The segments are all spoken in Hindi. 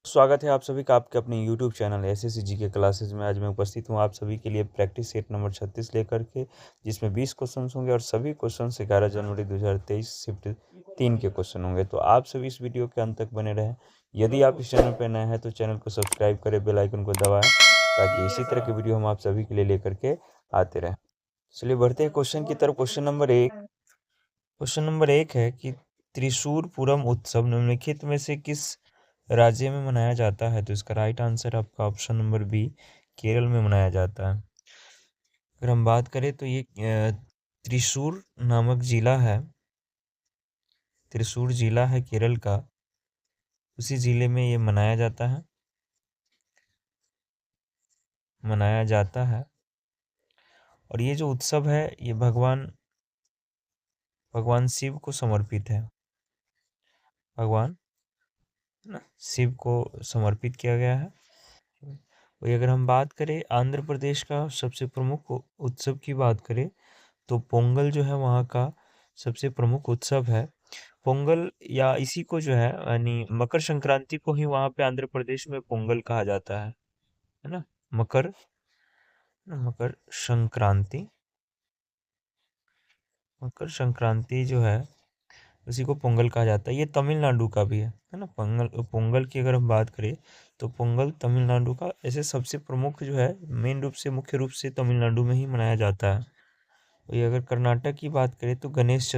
स्वागत है आप सभी का आपके अपने YouTube channel SSC GK classes में। आज मैं उपस्थित हूँ आप सभी के लिए प्रैक्टिस सेट नंबर 36 लेकर के, जिसमें 20 क्वेश्चन होंगे और सभी क्वेश्चन 11 जनवरी 2023 शिफ्ट 3 के क्वेश्चन होंगे। तो आप सभी इस वीडियो के अंत तक बने रहें। यदि आप इस चैनल पर नए हैं तो चैनल को सब्सक्राइब करें, बेल आइकन को दबाएं ताकि इसी तरह के वीडियो हम आप सभी के लिए लेकर के आते रहें। चलिए बढ़ते हैं क्वेश्चन की तरफ। क्वेश्चन नंबर एक है कि त्रिशूरपुरम उत्सव निम्नलिखित में से किस राज्य में मनाया जाता है? तो इसका राइट आंसर आपका ऑप्शन नंबर बी, केरल में मनाया जाता है। अगर हम बात करें तो ये त्रिशूर नामक जिला है, त्रिशूर जिला है केरल का, उसी जिले में ये मनाया जाता है। और ये जो उत्सव है ये भगवान शिव को समर्पित है। भगवान शिव को समर्पित किया गया है। वही अगर हम बात करें आंध्र प्रदेश का सबसे प्रमुख उत्सव की बात करें तो पोंगल जो है वहाँ का सबसे प्रमुख उत्सव है। पोंगल या इसी को जो है यानी मकर संक्रांति को ही वहाँ पे आंध्र प्रदेश में पोंगल कहा जाता है ना। मकर संक्रांति, मकर संक्रांति जो है उसी को पोंगल कहा जाता है। ये तमिलनाडु का भी है ना। पोंगल की अगर हम बात करें तो पोंगल तमिलनाडु का ऐसे सबसे प्रमुख जो है मेन रूप से मुख्य रूप से तमिलनाडु में ही मनाया जाता है। ये अगर कर्नाटक की बात करें तो गणेश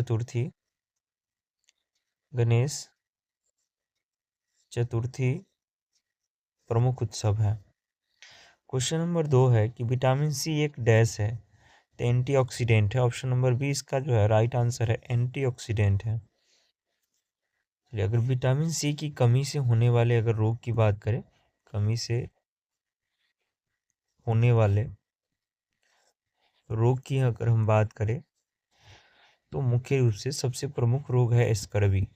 चतुर्थी प्रमुख उत्सव है। क्वेश्चन नंबर 2 है कि विटामिन सी एक डैश है तो एंटीऑक्सीडेंट है। ऑप्शन नंबर बी इसका जो है राइट आंसर है, एंटीऑक्सीडेंट है। अगर विटामिन सी की कमी से होने वाले अगर रोग की बात करें, कमी से होने वाले रोग की अगर हम बात करें तो मुख्य रूप से सबसे प्रमुख रोग है स्कर्वी।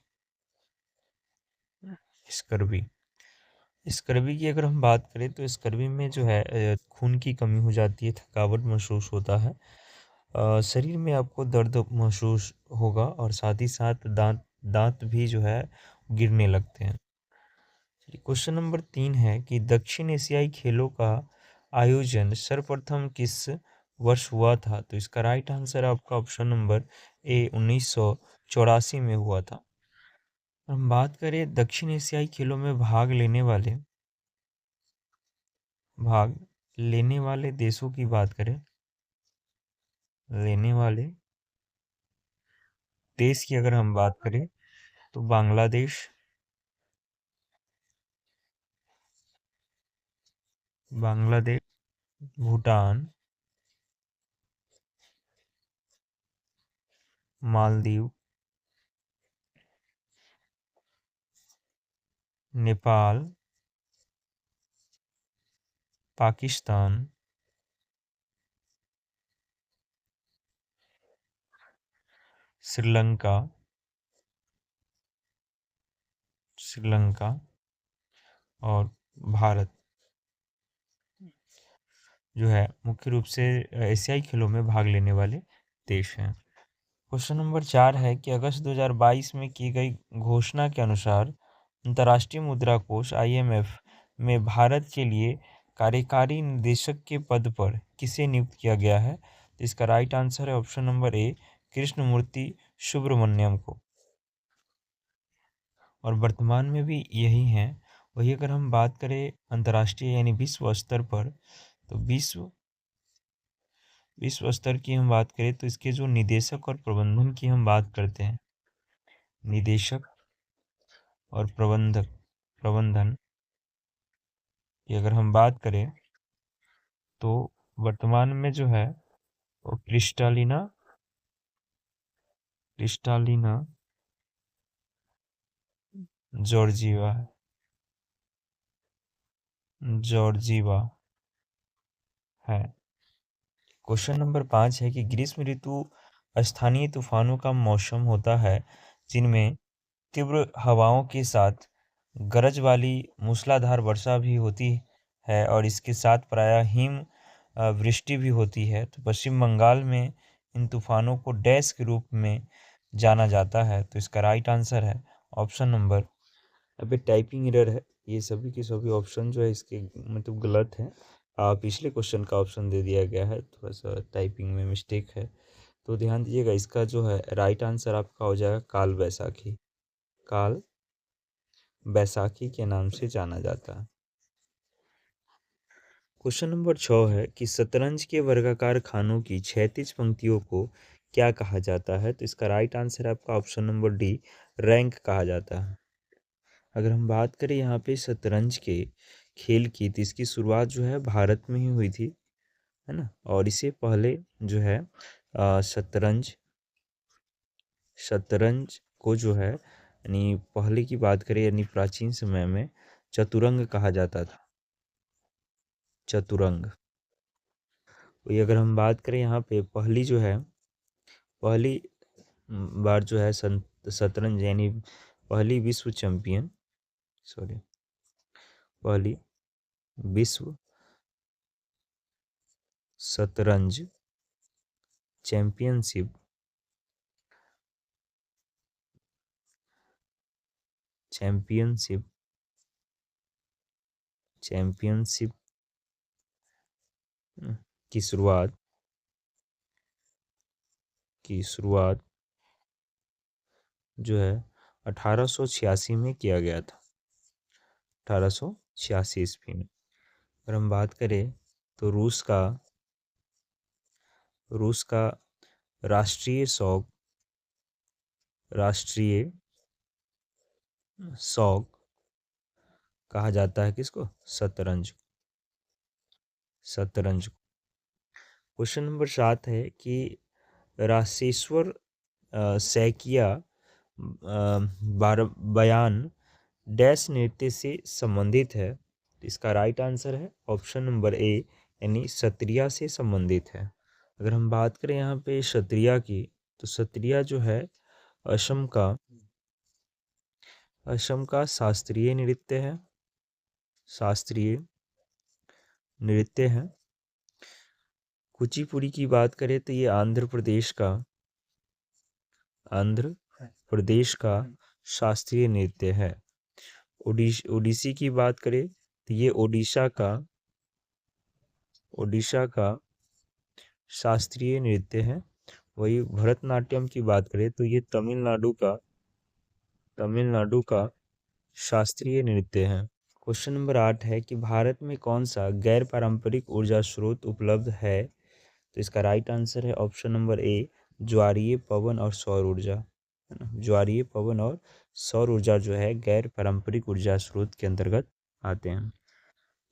स्कर्वी की अगर हम बात करें तो स्कर्वी में जो है खून की कमी हो जाती है, थकावट महसूस होता है, शरीर में आपको दर्द महसूस होगा और साथ ही साथ दांत भी जो है गिरने लगते हैं। क्वेश्चन नंबर 3 है कि दक्षिण एशियाई खेलों का आयोजन सर्वप्रथम किस वर्ष हुआ था? तो इसका राइट आंसर आपका ऑप्शन नंबर ए 1984 में हुआ था। हम बात करें दक्षिण एशियाई खेलों में भाग लेने वाले देशों की बात करें, लेने वाले देश की अगर हम बात करें तो बांग्लादेश, भूटान, मालदीव, नेपाल, पाकिस्तान, श्रीलंका और भारत जो है मुख्य रूप से एशियाई खेलों में भाग लेने वाले देश हैं। क्वेश्चन नंबर 4 है कि अगस्त 2022 में की गई घोषणा के अनुसार अंतर्राष्ट्रीय मुद्रा कोष IMF में भारत के लिए कार्यकारी निदेशक के पद पर किसे नियुक्त किया गया है? तो इसका राइट आंसर है option number A, Krishnamurthy Subramanyam को। और वर्तमान में भी यही हैं। वही अगर हम बात करें अंतर्राष्ट्रीय यानी विश्व स्तर पर तो विश्व स्तर की हम बात करें तो इसके जो निदेशक और प्रबंधन की हम बात करते हैं, निदेशक और प्रबंधन की अगर हम बात करें तो वर्तमान में जो है वो क्रिस्टालिना जॉर्जीवा है। क्वेश्चन नंबर 5 है कि ग्रीष्म ऋतु स्थानीय तूफानों का मौसम होता है जिनमें तीव्र हवाओं के साथ गरज वाली मूसलाधार वर्षा भी होती है और इसके साथ प्रायः वृष्टि भी होती है। तो पश्चिम बंगाल में इन तूफानों को डैश के रूप में जाना जाता है। तो इसका राइट आंसर है ऑप्शन नंबर, अभी टाइपिंग एरर है, ये सभी के सभी ऑप्शन जो है इसके मतलब गलत हैं। पिछले क्वेश्चन का ऑप्शन दे दिया गया है, थोड़ा सा टाइपिंग में मिस्टेक है, तो ध्यान दीजिएगा। इसका जो है राइट आंसर आपका हो जाएगा काल बैसाखी। काल बैसाखी के नाम से जाना जाता है। क्वेश्चन नंबर 6 है कि शतरंज के वर्गाकार खानों की क्षैतिज पंक्तियों को क्या कहा जाता है? तो इसका राइट आंसर है आपका ऑप्शन नंबर डी, रैंक कहा जाता है। अगर हम बात करें यहाँ पे शतरंज के खेल की, तो इसकी शुरुआत जो है भारत में ही हुई थी, है ना। और इससे पहले जो है शतरंज शतरंज को जो है यानी पहले की बात करें यानी प्राचीन समय में चतुरंग कहा जाता था। चतुरंग। वही अगर हम बात करें यहाँ पे पहली जो है पहली बार जो है शतरंज यानी पहली विश्व चैंपियन सॉरी पहली विश्व शतरंज चैंपियनशिप चैंपियनशिप चैंपियनशिप की शुरुआत जो है 1886 में किया गया था। 1886 ईस्वी में। अगर हम बात करें तो रूस का राष्ट्रीय शौक कहा जाता है किसको? शतरंज। क्वेश्चन नंबर 7 है कि राशेश्वर सैकिया बयान डैश नृत्य से संबंधित है? तो इसका राइट आंसर है ऑप्शन नंबर ए यानी सत्रिया से संबंधित है। अगर हम बात करें यहाँ पे सत्रिया की, तो सत्रिया जो है असम का शास्त्रीय नृत्य है। कुचिपुड़ी की बात करें तो ये आंध्र प्रदेश का शास्त्रीय नृत्य है। ओडिसी की बात करें तो ये ओडिशा का शास्त्रीय नृत्य है। वही भरतनाट्यम की बात करें तो ये तमिलनाडु का शास्त्रीय नृत्य है। क्वेश्चन नंबर 8 है कि भारत में कौन सा गैर पारंपरिक ऊर्जा स्रोत उपलब्ध है? तो इसका राइट आंसर है ऑप्शन नंबर ए, ज्वारीय पवन और सौर ऊर्जा, है ना। ज्वारीय पवन और सौर ऊर्जा जो है गैर पारंपरिक ऊर्जा स्रोत के अंतर्गत आते हैं।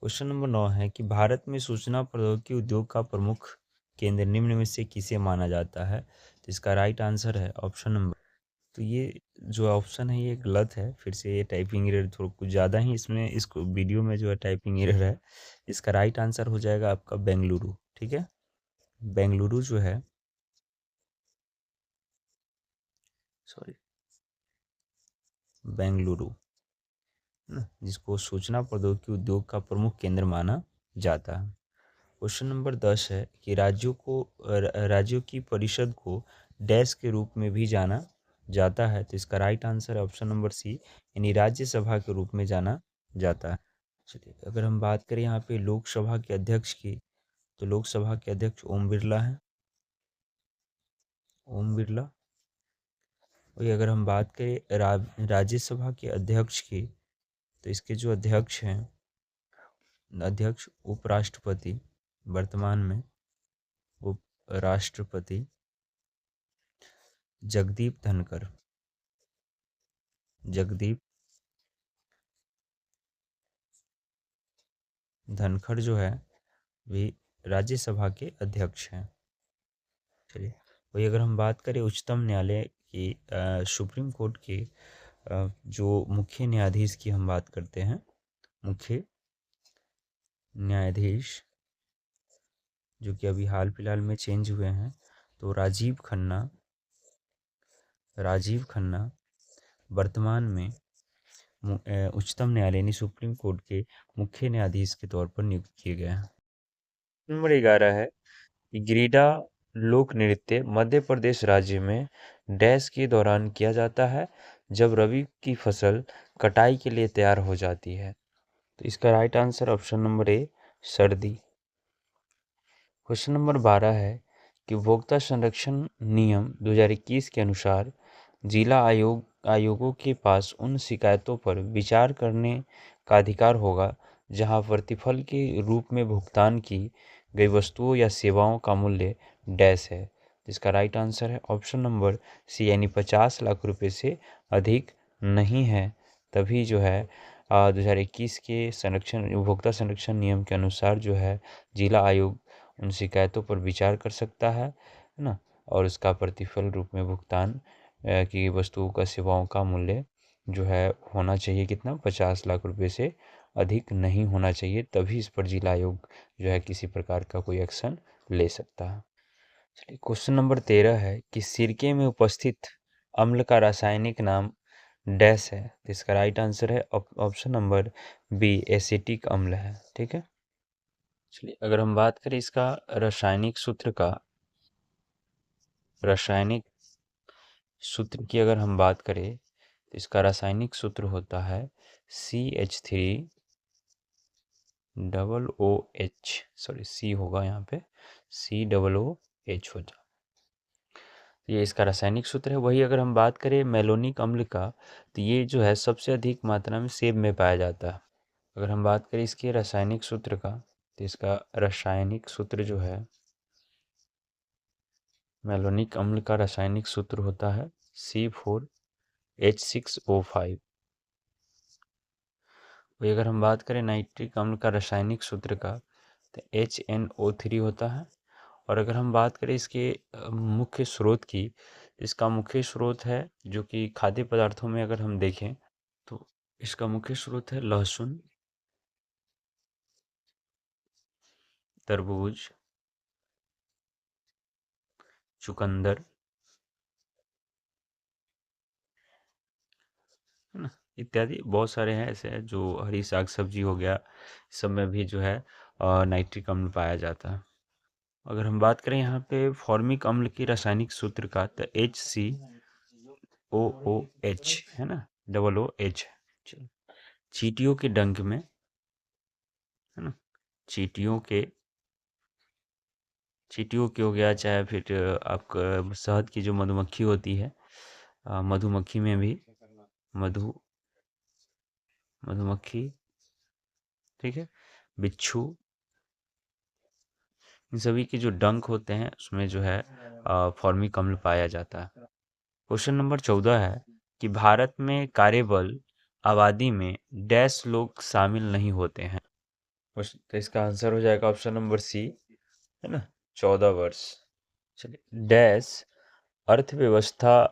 क्वेश्चन नंबर 9 है कि भारत में सूचना प्रौद्योगिकी उद्योग का प्रमुख केंद्र निम्न में से किसे माना जाता है? तो इसका राइट आंसर है ऑप्शन नंबर, तो ये जो ऑप्शन है ये गलत है। फिर से ये टाइपिंग एरर थोड़ा कुछ ज़्यादा ही इसमें इसको वीडियो में जो है टाइपिंग एरर है। इसका राइट आंसर हो जाएगा आपका बेंगलुरु। ठीक है, बेंगलुरु जो है बेंगलुरु, जिसको सूचना प्रौद्योगिकी उद्योग का प्रमुख केंद्र माना जाता है। क्वेश्चन नंबर 10 है कि राज्यों की परिषद को डैश के रूप में भी जाना जाता है? तो इसका राइट आंसर है ऑप्शन नंबर सी यानी राज्यसभा के रूप में जाना जाता है। चलिए अगर हम बात करें यहाँ पे लोकसभा के अध्यक्ष की, तो लोकसभा के अध्यक्ष ओम बिरला हैं। ओम बिरला। वही अगर हम बात करें राज्यसभा के अध्यक्ष की, तो इसके जो अध्यक्ष हैं उपराष्ट्रपति, वर्तमान में उपराष्ट्रपति जगदीप धनखड़ जो है वे राज्यसभा के अध्यक्ष हैं। चलिए वही अगर हम बात करें उच्चतम न्यायालय की, सुप्रीम कोर्ट के जो मुख्य न्यायाधीश की हम बात करते हैं, मुख्य न्यायाधीश जो कि अभी हाल फिलहाल में चेंज हुए हैं, तो राजीव खन्ना वर्तमान में उच्चतम न्यायालय यानी सुप्रीम कोर्ट के मुख्य न्यायाधीश के तौर पर नियुक्त किए गए हैं। नंबर 11 है कि गिरिडा लोक नृत्य मध्य प्रदेश राज्य में डैश के दौरान किया जाता है जब रबी की फसल कटाई के लिए तैयार हो जाती है? तो इसका right answer option number A, सर्दी। क्वेश्चन नंबर 12 है कि उपभोक्ता संरक्षण नियम 2021 के अनुसार जिला आयोगों के पास उन शिकायतों पर विचार करने का अधिकार होगा जहां प्रतिफल के रूप में भुगतान की गई वस्तुओं या सेवाओं का मूल्य डैश है। जिसका राइट आंसर है ऑप्शन नंबर सी, यानी 50 लाख रुपए से अधिक नहीं है। तभी जो है 2021 के उपभोक्ता संरक्षण नियम के अनुसार जो है जिला आयोग उन शिकायतों पर विचार कर सकता है ना, और उसका प्रतिफल रूप में भुगतान की वस्तुओं का सेवाओं का मूल्य जो है होना चाहिए कितना, 50 लाख रुपए से अधिक नहीं होना चाहिए। तभी इस पर जिला आयोग जो है किसी प्रकार का कोई एक्शन ले सकता है। चलिए क्वेश्चन नंबर 13 है कि सिरके में उपस्थित अम्ल का रासायनिक नाम डैश है। तो इसका राइट आंसर है ऑप्शन नंबर बी, एसिटिक अम्ल है। ठीक है, चलिए अगर हम बात करें इसका रासायनिक सूत्र की अगर हम बात करें तो इसका रासायनिक सूत्र होता है CH3OH, सॉरी C होगा यहाँ पे, COOH हो जाए। ये इसका रासायनिक सूत्र है। वही अगर हम बात करें मेलोनिक अम्ल का, तो ये जो है सबसे अधिक मात्रा में सेब में पाया जाता है। अगर हम बात करें इसके रासायनिक सूत्र का, तो इसका रासायनिक सूत्र जो है मेलोनिक अम्ल का रासायनिक सूत्र होता है C4H6O5। वही अगर हम बात करें नाइट्रिक अम्ल का रासायनिक सूत्र का, तो HNO3 होता है। और अगर हम बात करें इसके मुख्य स्रोत की, इसका मुख्य स्रोत है जो कि खाद्य पदार्थों में अगर हम देखें तो इसका मुख्य स्रोत है लहसुन, तरबूज, चुकंदर, है ना, इत्यादि बहुत सारे हैं ऐसे हैं जो हरी साग सब्जी हो गया, सब में भी जो है नाइट्रिक अम्ल पाया जाता है। अगर हम बात करें यहाँ पे फॉर्मिक अम्ल की रासायनिक सूत्र का, तो HCOOH है ना, OOH। चींटियों के डंक में, है ना, चींटियों के हो गया, चाहे फिर आपका शहद की जो मधुमक्खी होती है, मधुमक्खी में भी मधुमक्खी, ठीक है, बिच्छू, इन सभी के जो डंक होते हैं उसमें जो है फॉर्मिक अम्ल पाया जाता है। क्वेश्चन नंबर 14 है कि भारत में कार्यबल आबादी में डैश लोग शामिल नहीं होते हैं। तो इसका आंसर हो जाएगा ऑप्शन नंबर सी, है ना, 14 वर्ष। चलिए, डैश अर्थव्यवस्था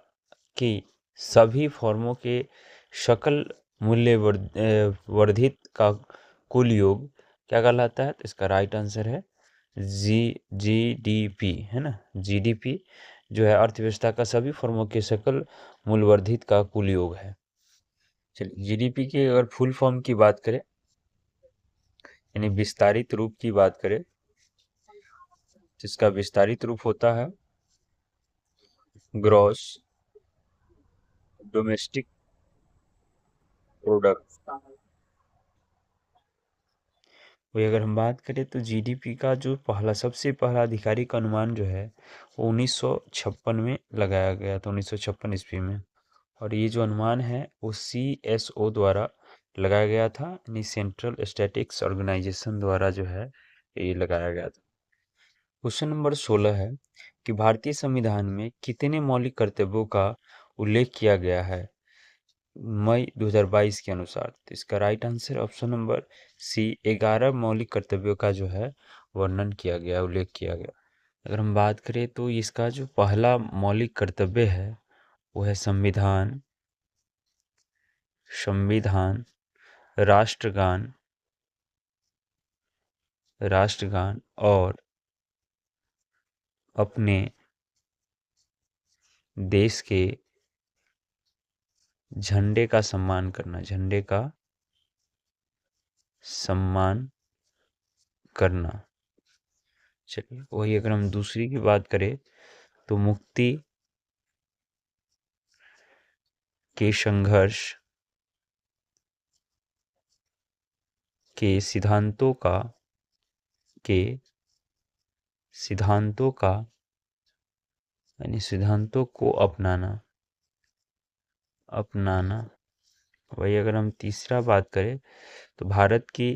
की सभी फर्मों के सकल मूल्य वर्धित का कुल योग क्या कहलाता है? तो इसका राइट आंसर है GDP, है ना, GDP जो है अर्थव्यवस्था का सभी फर्मों के सकल मूल्य वर्धित का कुल योग है। चलिए, GDP की अगर फुल फॉर्म की बात करें, यानी विस्तारित रूप की बात करें, जिसका विस्तारित रूप होता है ग्रॉस डोमेस्टिक प्रोडक्ट। वही अगर हम बात करें तो GDP का जो सबसे पहला आधिकारिक अनुमान जो है वो 1956 में लगाया गया था, 1956 ईस्वी में। और ये जो अनुमान है वो CSO द्वारा लगाया गया था, यानी सेंट्रल स्टैटिक्स ऑर्गेनाइजेशन द्वारा जो है ये लगाया गया था। क्वेश्चन नंबर 16 है कि भारतीय संविधान में कितने मौलिक कर्तव्यों का उल्लेख किया गया है मई 2022 के अनुसार? तो इसका right answer option number C, 11 मौलिक कर्तव्यों का जो है वर्णन किया गया, उल्लेख किया गया। अगर हम बात करें तो इसका जो पहला मौलिक कर्तव्य है वो है संविधान, राष्ट्रगान और अपने देश के झंडे का सम्मान करना, चलिए, वही अगर हम दूसरी की बात करें तो मुक्ति के संघर्ष के सिद्धांतों का यानी सिद्धांतों को अपनाना। वही अगर हम तीसरा बात करें तो भारत की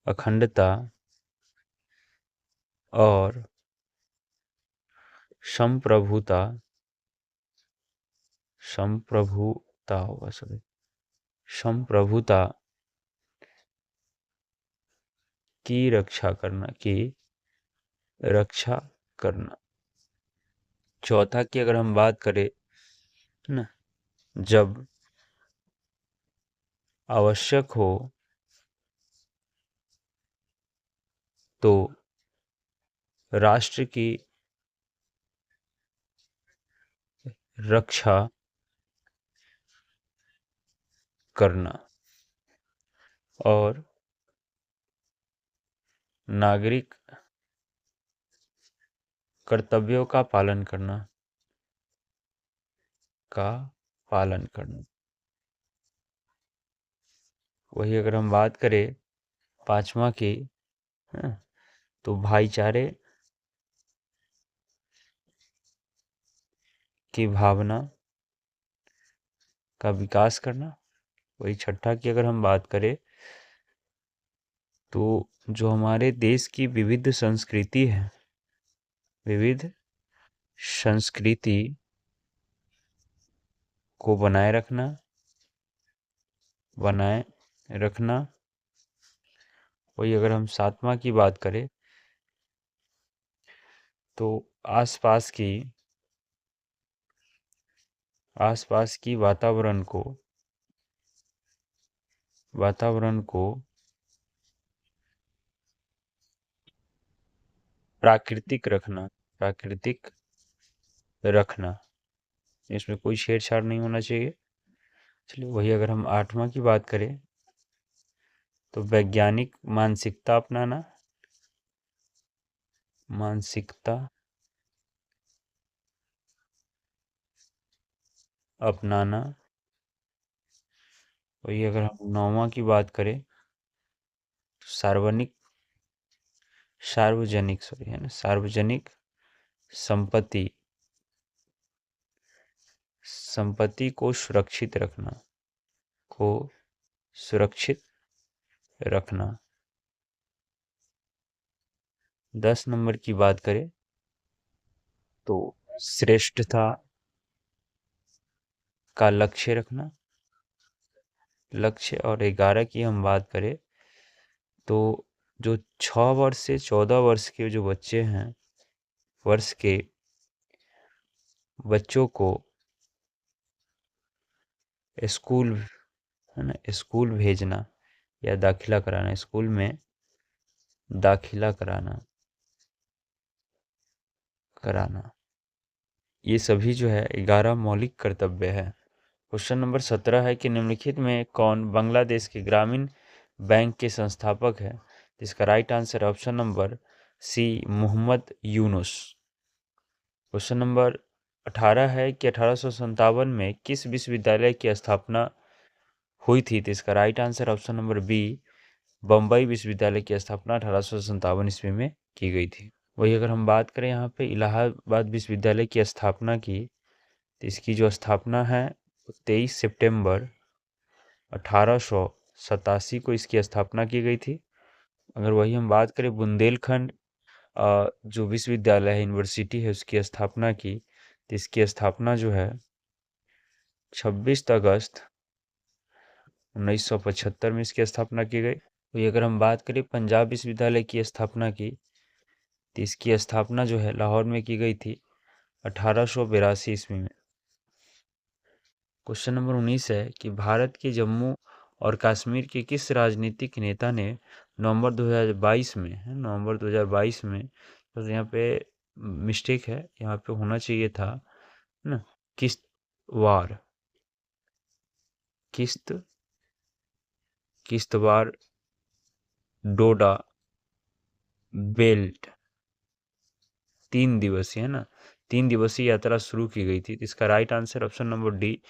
अखंडता और संप्रभुता की रक्षा करना। चौथा की अगर हम बात करें ना, जब आवश्यक हो तो राष्ट्र की रक्षा करना और नागरिक कर्तव्यों का पालन करना वही अगर हम बात करें पांचवा की, हाँ, तो भाईचारे की भावना का विकास करना। वही छठा की अगर हम बात करें तो जो हमारे देश की विविध संस्कृति को बनाए रखना। वही अगर हम सातवां की बात करें तो आसपास की वातावरण को प्राकृतिक रखना। इसमें कोई छेड़छाड़ नहीं होना चाहिए। चलिए, वही अगर हम आठवां की बात करें तो वैज्ञानिक मानसिकता अपनाना। वही अगर हम नौवां की बात करें तो सार्वजनिक संपत्ति को सुरक्षित रखना। 10 नंबर की बात करें तो श्रेष्ठता का लक्ष्य और 11 की हम बात करें तो जो 6 वर्ष से 14 वर्ष के जो बच्चे हैं, वर्ष के बच्चों को स्कूल स्कूल भेजना या दाखिला कराना, स्कूल में दाखिला कराना। ये सभी जो है 11 मौलिक कर्तव्य है। क्वेश्चन नंबर 17 है कि निम्नलिखित में कौन बांग्लादेश के ग्रामीण बैंक के संस्थापक है? इसका right answer option number C, Mohammad Yunus. Question number 18 है कि 1857 में किस विश्वविद्यालय की स्थापना हुई थी? तो इसका right answer option number B, Bombay विश्वविद्यालय की स्थापना 1857 ईस्वी में की गई थी। वही अगर हम बात करें यहाँ पे इलाहाबाद विश्वविद्यालय की स्थापना की, तो इसकी जो स्थापना है 23 सितंबर 1887 को इसकी स्थापना की गई थी। अगर वही हम बात करें बुंदेलखंड जो विश्वविद्यालय है, यूनिवर्सिटी है, उसकी स्थापना की, तो इसकी स्थापना जो है 26 अगस्त 1975 में इसकी स्थापना की गई। वही अगर हम बात करें पंजाब विश्वविद्यालय की स्थापना की, तो इसकी स्थापना जो है लाहौर में की गई थी 1882 ईस्वी में। क्वेश्चन नंबर 19 है कि भारत के जम्मू और कश्मीर के किस राजनीतिक नेता ने नवंबर 2022 में, तो यहाँ पे मिस्टेक है, यहाँ पे होना चाहिए था ना, किश्तवाड़ डोडा बेल्ट 3 दिवसीय है ना, 3 दिवसीय यात्रा शुरू की गई थी? तो इसका right answer option number D,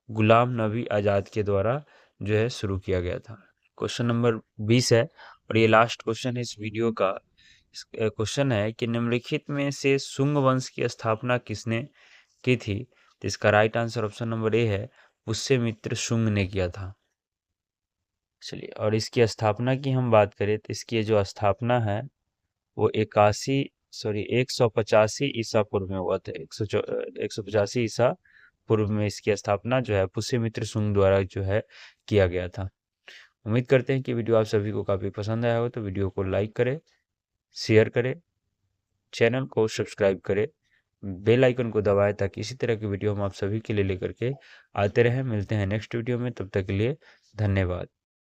Ghulam Nabi Azad के द्वारा जो है शुरू किया गया था। क्वेश्चन नंबर 20 है और ये लास्ट क्वेश्चन है इस वीडियो का। क्वेश्चन है कि निम्नलिखित में से शुंग वंश की स्थापना किसने की थी? तो इसका राइट आंसर ऑप्शन नंबर ए है, पुष्यमित्र शुंग ने किया था। चलिए, और इसकी स्थापना की हम बात करें तो इसकी जो स्थापना है वो 185 ईसा पूर्व में हुआ था। 185 ईसा पूर्व में इसकी स्थापना जो है पुष्यमित्र शुंग द्वारा जो है किया गया था। उम्मीद करते हैं कि वीडियो आप सभी को काफ़ी पसंद आया हो, तो वीडियो को लाइक करें, शेयर करें, चैनल को सब्सक्राइब करें, बेल आइकन को दबाएं ताकि इसी तरह की वीडियो हम आप सभी के लिए लेकर के आते रहें। मिलते हैं नेक्स्ट वीडियो में, तब तक के लिए धन्यवाद।